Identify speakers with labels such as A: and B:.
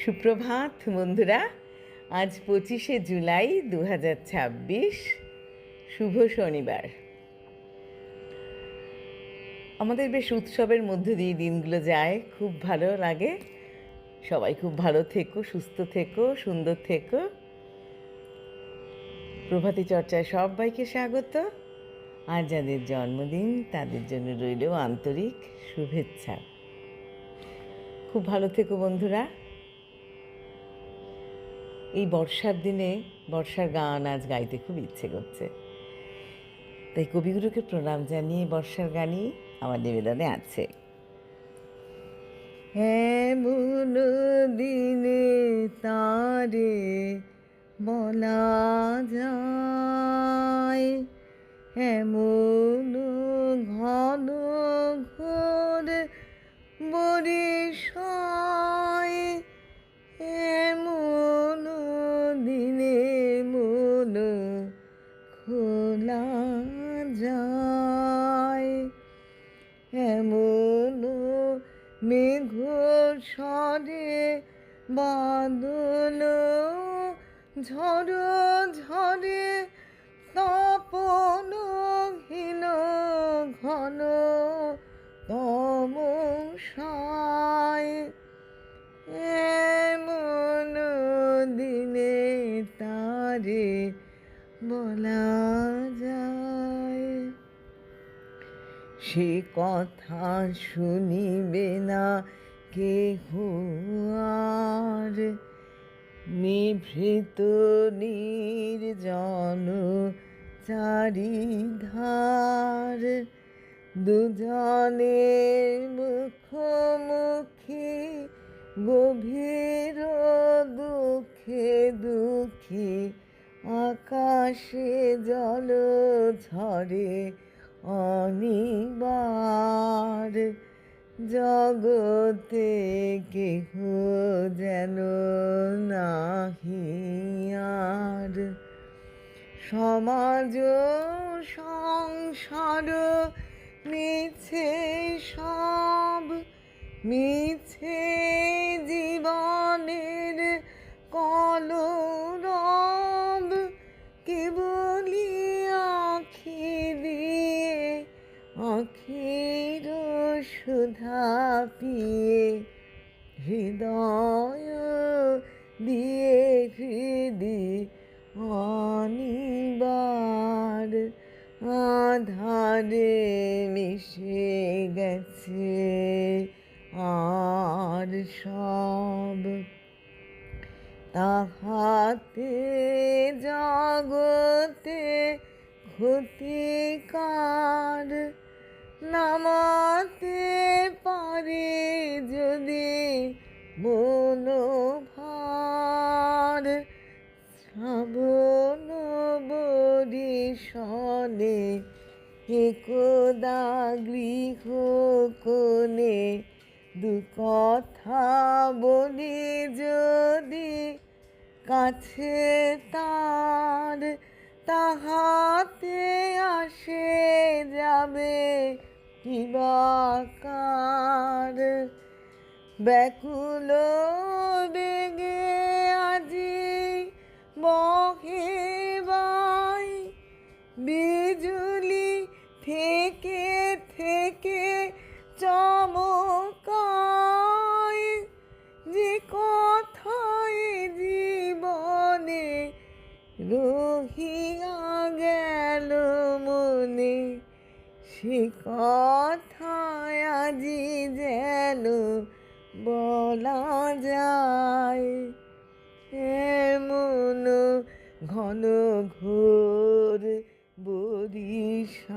A: সুপ্রভাত বন্ধুরা, আজ 25শে জুলাই 2026, শুভ শনিবার। আমাদের বেশ উৎসবের মধ্যে দিয়ে দিনগুলো যায়, খুব ভালো লাগে। সবাই খুব ভালো থেকো, সুস্থ থেকো, সুন্দর থেকো। প্রভাতী চর্চায় সবাইকে স্বাগত। আর যাদের জন্মদিন তাদের জন্য রইল আন্তরিক শুভেচ্ছা। খুব ভালো থেকো বন্ধুরা। এই বর্ষার দিনে বর্ষার গান আজ গাইতে খুব ইচ্ছে করছে, তাই কবিগুরুকে প্রণাম জানিয়ে বর্ষার গানই আমার নিবেদনে আছে। এমন দিনে তারে বলা যায়, এমন ঘন ঘোর বরিশায়, এমন দিনে মন খোলা যায়, এমন মেঘ স্বরে বাদল ঝড় ঝরে, তপন হীন ঘন তমসায়, এমন দিনে তারে বলা যায়। সে কথা শুনিবে না কেহ আর, নিভৃত নির্জন চারিধার, দুজনের মুখোমুখি গভীর দুঃখে দুঃখী, আকাশে জল ঝরে অনিবার, জগতে কেহ যেন নাহি আর, সমাজ সংসার মিছে সব, মিছে জীবনের কলরব, কেবলি আখি দিয়ে আখির সুধা পিয়ে, হৃদয় দিয়ে হৃদি অনিবার, আধারে মিশে গেছে আর সব, তাহাতে জগতে ক্ষতিকার, নামাতে পারে যদি মনোভার, শ্রাবণ বরিশনে একদা গৃহ কোণে, দু কথা বলি যদি কাছে তার, তাহাতে আসে যাবে কিবাকার, ব্যাকুল বেগে আজি বহে বাই, বিজুলি থেকে থেকে চমকায়, যে কথায় জীবনে রহিয়া গেল মনে, সে কথায় আজি যেন বলা যায়, এমন ঘন ঘোর বরিশায়।